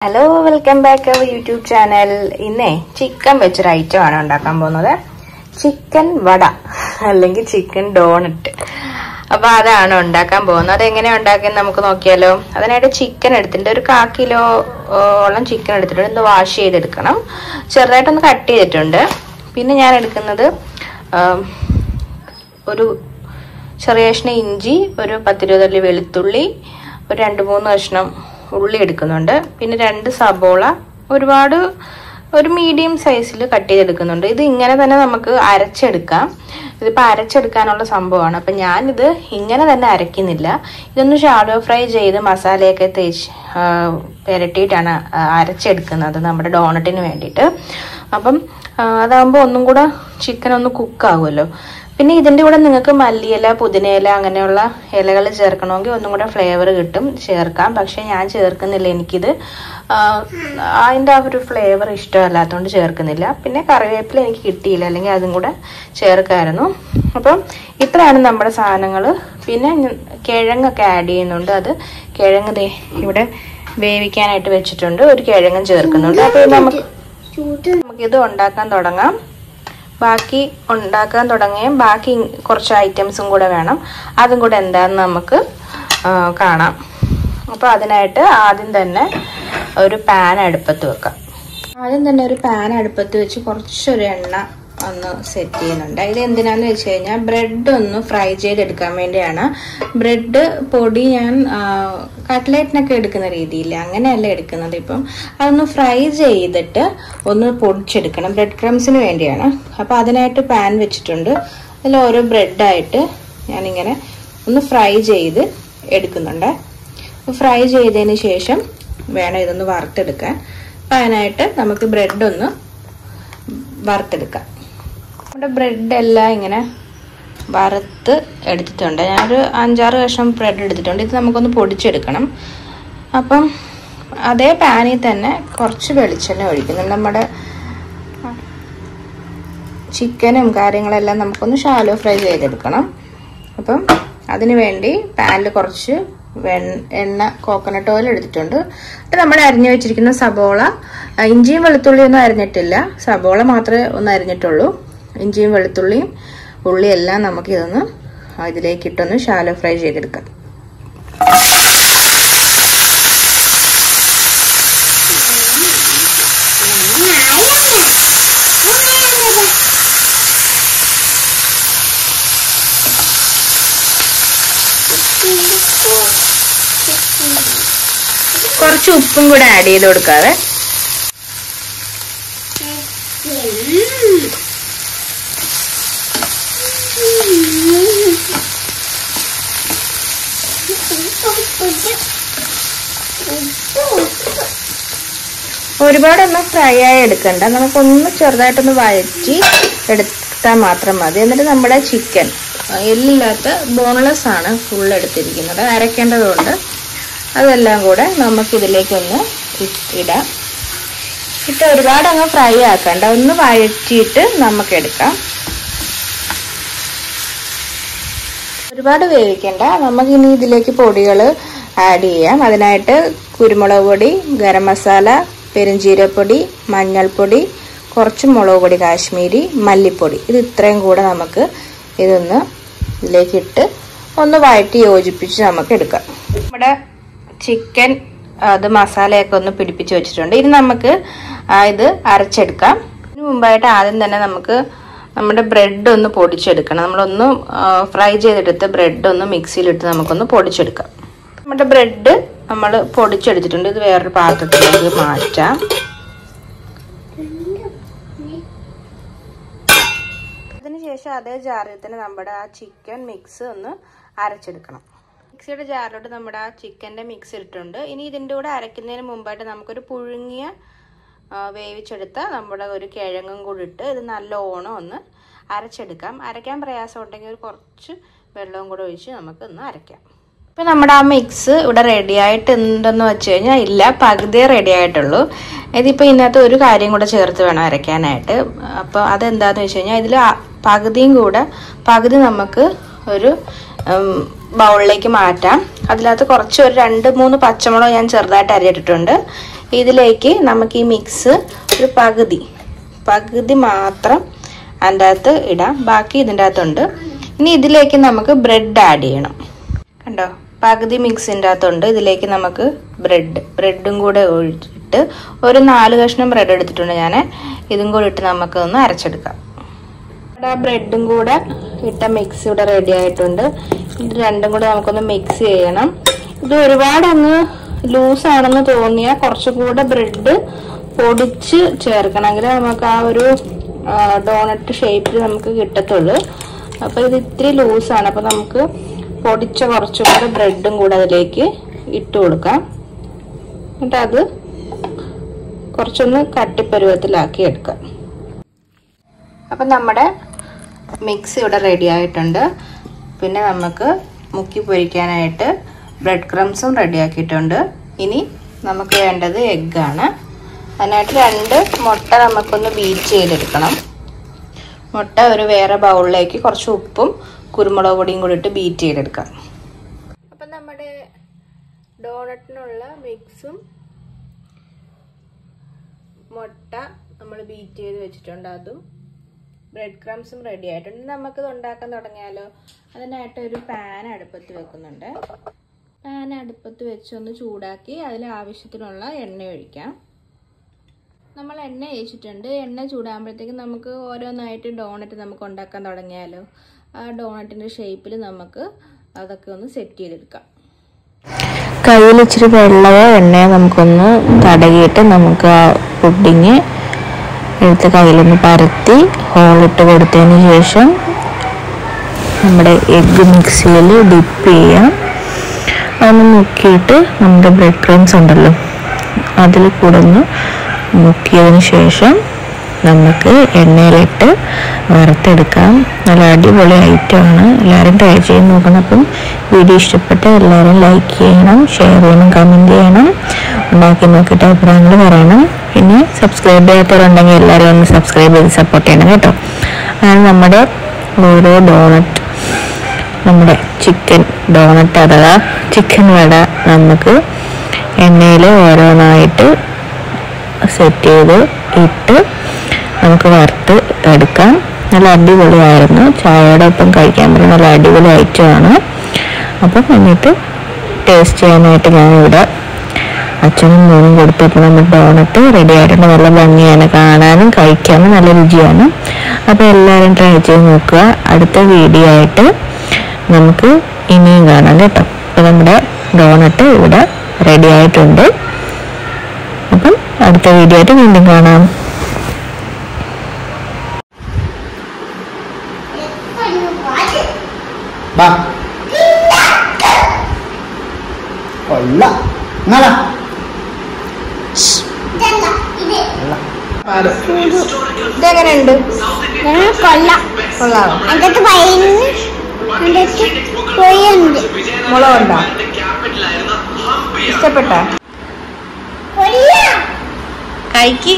Hello, welcome back our YouTube channel. ഇന്നേ chicken വെച്ചൊരു item ആണ് ഉണ്ടാക്കാൻ പോകുന്നത്. ചിക്കൻ വട അല്ലെങ്കിൽ ചിക്കൻ ഡോണറ്റ്. അപ്പൊ അതാണ് ഉണ്ടാക്കാൻ പോകുന്നത്. അതെങ്ങനെയാ ഉണ്ടാക്കുന്നത് നമുക്ക് നോക്കിയാലോ. അതിനായിട്ട് ചിക്കൻ എടുത്തിട്ടുണ്ട്, ഒരു 1/4 കിലോളം ചിക്കൻ എടുത്തിട്ടുണ്ട്. ഒന്ന് വാഷ് ചെയ്തെടുക്കണം. ചെറുതായിട്ടൊന്ന് കട്ട് ചെയ്തിട്ടുണ്ട്. പിന്നെ ഞാൻ എടുക്കുന്നത് ഒരു ചെറിയ കഷ്ണം ഇഞ്ചി, ഒരു 10-20 അല്ലി വെളുത്തുള്ളി, ഒരു 2-3 കഷ്ണം ഉള്ളി എടുക്കുന്നുണ്ട്. പിന്നെ 2 സബോള, ഒരു മീഡിയം സൈസിൽ കട്ട് ചെയ്തെടുക്കുന്നുണ്ട്. ഇത് ഇങ്ങനെ തന്നെ നമുക്ക് അരച്ചെടുക്കാം. ഇതിപ്പോൾ അരച്ചെടുക്കാനുള്ള സംഭവമാണ്. അപ്പം ഞാനിത് ഇങ്ങനെ തന്നെ അരയ്ക്കുന്നില്ല. ഇതൊന്ന് ഷാലോ ഫ്രൈ ചെയ്ത് മസാലയൊക്കെ തേച്ച് പുരട്ടിയിട്ടാണ് അരച്ചെടുക്കുന്നത് നമ്മുടെ ഡോണറ്റിന് വേണ്ടിയിട്ട്. അപ്പം അതാകുമ്പോൾ ഒന്നും കൂടെ ചിക്കൻ ഒന്ന് കുക്കാവുമല്ലോ. പിന്നെ ഇതിൻ്റെ കൂടെ നിങ്ങൾക്ക് മല്ലിയില, പുതിനയില അങ്ങനെയുള്ള ഇലകൾ ചേർക്കണമെങ്കിൽ ഒന്നും കൂടെ ഫ്ലേവർ കിട്ടും, ചേർക്കാം. പക്ഷെ ഞാൻ ചേർക്കുന്നില്ല, എനിക്കിത് അതിൻ്റെ ആ ഒരു ഫ്ലേവർ ഇഷ്ടമല്ലാത്തതുകൊണ്ട് ചേർക്കുന്നില്ല. പിന്നെ കറിവേപ്പില എനിക്ക് കിട്ടിയില്ല, അല്ലെങ്കിൽ അതും കൂടെ ചേർക്കായിരുന്നു. അപ്പം ഇത്രയാണ് നമ്മുടെ സാധനങ്ങൾ. പിന്നെ കിഴങ്ങൊക്കെ ആഡ് ചെയ്യുന്നുണ്ട്. അത് കിഴങ്ങ് ഇവിടെ വേവിക്കാനായിട്ട് വെച്ചിട്ടുണ്ട്. ഒരു കിഴങ്ങും ചേർക്കുന്നുണ്ട്. അപ്പോൾ നമുക്കിത് ഉണ്ടാക്കാൻ തുടങ്ങാം. ബാക്കി ഉണ്ടാക്കാൻ ബാക്കി കുറച്ച് ഐറ്റംസും കൂടെ വേണം. അതും കൂടെ എന്താണെന്ന് നമുക്ക് കാണാം. അപ്പോൾ അതിനായിട്ട് ആദ്യം തന്നെ ഒരു പാൻ അടുപ്പത്ത് വെക്കാം. ഒരു പാൻ അടുപ്പത്ത് വെച്ച് കുറച്ചൊരു എണ്ണ ഒന്ന് സെറ്റ് ചെയ്യുന്നുണ്ട്. ഇത് എന്തിനാന്ന് വെച്ച് കഴിഞ്ഞാൽ ബ്രെഡ് ഒന്ന് ഫ്രൈ ചെയ്തെടുക്കാൻ വേണ്ടിയാണ്. ബ്രെഡ് പൊടി ഞാൻ കട്ട്ലേറ്റിനൊക്കെ എടുക്കുന്ന രീതിയില്ല, അങ്ങനെയല്ല എടുക്കുന്നത്. ഇപ്പം അതൊന്ന് ഫ്രൈ ചെയ്തിട്ട് ഒന്ന് പൊടിച്ചെടുക്കണം, ബ്രെഡ് ക്രംസിന് വേണ്ടിയാണ്. അപ്പം അതിനായിട്ട് പാൻ വെച്ചിട്ടുണ്ട്. അതിൽ ഓരോ ബ്രെഡായിട്ട് ഞാനിങ്ങനെ ഒന്ന് ഫ്രൈ ചെയ്ത് എടുക്കുന്നുണ്ട്. ഫ്രൈ ചെയ്തതിന് ശേഷം വേണം ഇതൊന്ന് വറുത്തെടുക്കാൻ. അപ്പം അതിനായിട്ട് നമുക്ക് ബ്രെഡ് ഒന്ന് വറുത്തെടുക്കാം. നമ്മുടെ ബ്രെഡെല്ലാം ഇങ്ങനെ വറുത്ത് എടുത്തിട്ടുണ്ട്. ഞാനൊരു 5-6 കഷ്ണം ബ്രെഡ് എടുത്തിട്ടുണ്ട്. ഇത് നമുക്കൊന്ന് പൊടിച്ചെടുക്കണം. അപ്പം അതേ പാനിൽ തന്നെ കുറച്ച് വെളിച്ചെണ്ണ ഒഴിക്കുന്നുണ്ട്. നമ്മുടെ ചിക്കനും കാര്യങ്ങളെല്ലാം നമുക്കൊന്ന് ഷാലോ ഫ്രൈ ചെയ്തെടുക്കണം. അപ്പം അതിന് വേണ്ടി പാനിൽ കുറച്ച് എണ്ണ, കോക്കനട്ട് ഓയിൽ എടുത്തിട്ടുണ്ട്. എന്നിട്ട് നമ്മൾ അരിഞ്ഞു വെച്ചിരിക്കുന്ന സബോള, ഇഞ്ചിയും വെളുത്തുള്ളിയും ഒന്നും അരിഞ്ഞിട്ടില്ല, സബോള മാത്രമേ ഒന്ന് അരിഞ്ഞിട്ടുള്ളൂ. ഇഞ്ചിയും വെളുത്തുള്ളിയും ഉള്ളിയെല്ലാം നമുക്ക് ഇതൊന്ന് ഇതിലേക്ക് ഇട്ടൊന്ന് ഷാലോ ഫ്രൈ ചെയ്തെടുക്കാം. കുറച്ച് ഉപ്പും കൂടെ ആഡ് ചെയ്ത് കൊടുക്കാതെ. ഒരുപാടൊന്നും ഫ്രൈ ആയി എടുക്കണ്ട, നമുക്കൊന്ന് ചെറുതായിട്ടൊന്ന് വഴറ്റി എടുത്താൽ മാത്രം മതി. എന്നിട്ട് നമ്മുടെ ചിക്കൻ എല്ലില്ലാത്ത ബോൺലെസ് ആണ് ഫുൾ എടുത്തിരിക്കുന്നത്, അരയ്ക്കേണ്ടതുകൊണ്ട് അതെല്ലാം കൂടെ നമുക്കിതിലേക്കൊന്ന് ഇടാം. ഇട്ട് ഒരുപാടങ്ങ് ഫ്രൈ ആക്കണ്ട, ഒന്ന് വഴറ്റിയിട്ട് നമുക്കെടുക്കാം. ഒരുപാട് വേവിക്കണ്ട. നമുക്കിനി ഇതിലേക്ക് പൊടികൾ ആഡ് ചെയ്യാം. അതിനായിട്ട് കുരുമുളക് പൊടി, ഗരം മസാല, പെരുംജീരകപ്പൊടി, മഞ്ഞൾപ്പൊടി, കുറച്ച് മുളക് പൊടി കാശ്മീരി, മല്ലിപ്പൊടി, ഇത് ഇത്രയും കൂടെ നമുക്ക് ഇതൊന്ന് ഇതിലേക്കിട്ട് ഒന്ന് വഴറ്റി യോജിപ്പിച്ച് നമുക്ക് എടുക്കാം. നമ്മുടെ ചിക്കൻ അത് മസാലയൊക്കെ ഒന്ന് പിടിപ്പിച്ച് വെച്ചിട്ടുണ്ട്. ഇനി നമുക്ക് ഇത് അരച്ചെടുക്കാം. ഇതിന് മുമ്പായിട്ട് ആദ്യം തന്നെ നമുക്ക് നമ്മുടെ ബ്രെഡ് ഒന്ന് പൊടിച്ചെടുക്കണം. നമ്മളൊന്ന് ഫ്രൈ ചെയ്തെടുത്ത് ബ്രെഡ് ഒന്ന് മിക്സിയിലിട്ട് നമുക്കൊന്ന് പൊടിച്ചെടുക്കാം. നമ്മുടെ ബ്രെഡ് നമ്മൾ പൊടിച്ചെടുത്തിട്ടുണ്ട്. ഇത് വേറൊരു പാത്രത്തിലേക്ക് മാറ്റാം. അതിനുശേഷം അതേ ജാറിൽ തന്നെ നമ്മുടെ ആ ചിക്കൻ മിക്സ് ഒന്ന് അരച്ചെടുക്കണം. മിക്സിയുടെ ജാറിലോട്ട് നമ്മുടെ ആ ചിക്കൻ്റെ മിക്സ് ഇട്ടിട്ടുണ്ട്. ഇനി ഇതിൻ്റെ കൂടെ അരയ്ക്കുന്നതിന് മുമ്പായിട്ട് നമുക്കൊരു പുഴുങ്ങിയ വേവിച്ചെടുത്ത നമ്മുടെ ഒരു കിഴങ്ങും കൂടി ഇട്ട് ഇത് നല്ലോണം ഒന്ന് അരച്ചെടുക്കാം. അരയ്ക്കാൻ പ്രയാസം ഉണ്ടെങ്കിൽ ഒരു കുറച്ച് വെള്ളവും കൂടെ ഒഴിച്ച് നമുക്ക് ഒന്ന് അരയ്ക്കാം. ഇപ്പം നമ്മുടെ ആ മിക്സ് ഇവിടെ റെഡി ആയിട്ടുണ്ടെന്ന് വെച്ച് കഴിഞ്ഞാൽ ഇല്ല, പകുതിയേ റെഡി ആയിട്ടുള്ളൂ. ഇതിപ്പോൾ ഇതിനകത്ത് ഒരു കാര്യം കൂടെ ചേർത്ത് വേണം അരയ്ക്കാനായിട്ട്. അപ്പോൾ അതെന്താണെന്ന് വെച്ച് കഴിഞ്ഞാൽ ഇതിൽ പകുതി നമുക്ക് ഒരു ബൗളിലേക്ക് മാറ്റാം. അതിനകത്ത് കുറച്ച് ഒരു 2-3 പച്ചമുളക് ഞാൻ ചെറുതായിട്ട് അരിഞ്ഞിട്ടിട്ടുണ്ട്. ഇതിലേക്ക് നമുക്ക് ഈ മിക്സ് ഒരു പകുതി മാത്രം അതിൻ്റെ അകത്ത് ഇടാം. ബാക്കി ഇതിൻ്റെ അകത്തുണ്ട്. ഇനി ഇതിലേക്ക് നമുക്ക് ബ്രെഡ് ആഡ് ചെയ്യണം. കണ്ടോ, പകുതി മിക്സിൻ്റെ അകത്തുണ്ട്. ഇതിലേക്ക് നമുക്ക് ബ്രെഡും കൂടെ ഒഴിച്ചിട്ട് ഒരു 4 കഷ്ണം ബ്രെഡ് എടുത്തിട്ടുണ്ട് ഞാൻ. ഇതും കൂടെ ഇട്ട് നമുക്കൊന്ന് അരച്ചെടുക്കാം. ഇവിടെ ബ്രെഡും കൂടെ ഇട്ട മിക്സ് ഇവിടെ റെഡി ആയിട്ടുണ്ട്. ഇത് രണ്ടും കൂടെ നമുക്കൊന്ന് മിക്സ് ചെയ്യണം. ഇത് ഒരുപാട് അങ്ങ് ലൂസാണെന്ന് തോന്നിയാൽ കുറച്ചും കൂടെ ബ്രെഡ് പൊടിച്ച് ചേർക്കണമെങ്കിൽ നമുക്ക് ആ ഒരു ഡോണറ്റ് ഷേപ്പിൽ നമുക്ക് കിട്ടത്തുള്ളൂ. അപ്പോൾ ഇത് ഇത്തിരി ലൂസാണ്. അപ്പോൾ നമുക്ക് പൊടിച്ച കുറച്ചും കൂടെ ബ്രെഡും കൂടെ അതിലേക്ക് ഇട്ട് കൊടുക്കാം. എന്നിട്ട് അത് കുറച്ചൊന്ന് കട്ടിപ്പരുവത്തിലാക്കി എടുക്കാം. അപ്പം നമ്മുടെ മിക്സ് ഇവിടെ റെഡി ആയിട്ടുണ്ട്. പിന്നെ നമുക്ക് മുക്കി പൊരിക്കാനായിട്ട് ബ്രെഡ് ക്രംസും റെഡിയാക്കിയിട്ടുണ്ട്. ഇനി നമുക്ക് വേണ്ടത് എഗ്ഗാണ്. അതിനായിട്ട് 2 മുട്ട നമുക്കൊന്ന് ബീറ്റ് ചെയ്തെടുക്കണം. മുട്ട ഒരു വേറെ ബൗളിലേക്ക് കുറച്ച് ഉപ്പും കുരുമുളക് പൊടിയും കൂടി ഇട്ട് ബീറ്റ് ചെയ്തെടുക്കാം. അപ്പം നമ്മുടെ ഡോണറ്റിനുള്ള മിക്സും മുട്ട നമ്മൾ ബീറ്റ് ചെയ്ത് വെച്ചിട്ടുണ്ട്. അതും ബ്രെഡ് ക്രംസും റെഡി ആയിട്ടുണ്ട്. നമുക്കിത് ഉണ്ടാക്കാൻ തുടങ്ങിയാലോ? അതിനായിട്ട് ഒരു പാൻ അടുപ്പത്ത് വെക്കുന്നുണ്ട്. പാൻ അടുപ്പത്ത് വെച്ചൊന്ന് ചൂടാക്കി അതിൽ ആവശ്യത്തിനുള്ള എണ്ണ ഒഴിക്കാം. നമ്മൾ എണ്ണ ഒഴിച്ചിട്ടുണ്ട്. എണ്ണ ചൂടാകുമ്പോഴത്തേക്കും നമുക്ക് ഓരോന്നായിട്ട് ഡോണറ്റ് നമുക്ക് ഉണ്ടാക്കാൻ തുടങ്ങിയാലോ? ആ ഡോണറ്റിൻ്റെ ഷേപ്പിൽ നമുക്ക് അതൊക്കെ ഒന്ന് സെറ്റ് ചെയ്തെടുക്കാം. കയ്യിൽ ഇച്ചിരി വെള്ളമോ എണ്ണയോ നമുക്കൊന്ന് തടകിയിട്ട് നമുക്ക് ആ പുഡിങ് എടുത്ത് കയ്യിലൊന്ന് പരത്തി ഹോളിട്ട് കൊടുത്തതിന് ശേഷം നമ്മുടെ എഗ്ഗ് മിക്സിയിൽ ഡിപ്പ് ചെയ്യാം. അതൊന്ന് മുക്കിയിട്ട് നമ്മുടെ ബ്രെഡ് ക്രംസ് ഉണ്ടല്ലോ അതിൽ കൂടെ ഒന്ന് മുക്കിയതിന് ശേഷം നമുക്ക് എണ്ണയിലിട്ട് വറുത്തെടുക്കാം. നല്ല അടിപൊളി ഐറ്റമാണ്. എല്ലാവരും ട്രൈ ചെയ്ത് നോക്കണം. അപ്പം വീഡിയോ ഇഷ്ടപ്പെട്ട എല്ലാവരും ലൈക്ക് ചെയ്യണം, ഷെയർ ചെയ്യണം, കമൻറ്റ് ചെയ്യണം, ഉണ്ടാക്കി നോക്കിയിട്ട് അഭിപ്രായങ്ങൾ പറയണം. പിന്നെ സബ്സ്ക്രൈബ് ചെയ്യാത്തവരുണ്ടെങ്കിൽ എല്ലാവരും ഒന്ന് സബ്സ്ക്രൈബ് ചെയ്ത് സപ്പോർട്ട് ചെയ്യണം കേട്ടോ. അങ്ങനെ നമ്മുടെ ഓരോ ഡോണറ്റ്, നമ്മുടെ ചിക്കൻ ഡോണറ്റ് അഥവാ ചിക്കൻ വട നമുക്ക് എണ്ണയിൽ ഓരോന്നായിട്ട് സെറ്റ് ചെയ്ത് ഇട്ട് നമുക്ക് വറുത്ത് എടുക്കാം. നല്ല അടിപൊളിയായിരുന്നു. ചായയുടെ ഒപ്പം കഴിക്കാൻ പറ്റുന്ന നല്ല അടിപൊളി ഐറ്റമാണ്. അപ്പം എന്നിട്ട് ടേസ്റ്റ് ചെയ്യാനായിട്ട് ഞാനിവിടെ അച്ഛനും മോനും കൊടുത്തപ്പോൾ നമ്മുടെ ഡോണറ്റ് റെഡി ആയിട്ടുണ്ട്. നല്ല ഭംഗിയാണ്, കാണാനും കഴിക്കാനും നല്ല രുചിയാണ്. അപ്പോൾ എല്ലാവരും ട്രൈ ചെയ്ത് നോക്കുക. അടുത്ത വീഡിയോ ആയിട്ട് നമുക്ക് ഇനിയും കാണാം കേട്ടോ. അപ്പോൾ നമ്മുടെ ഡോണറ്റ് ഇവിടെ റെഡി ആയിട്ടുണ്ട്. അപ്പം അടുത്ത വീഡിയോ ആയിട്ട് വീണ്ടും കാണാം. ഇതെങ്ങനെയുണ്ട്? കൊള്ളാം. മുളകുണ്ടോ? ഇഷ്ടപ്പെട്ട? കഴിക്ക്.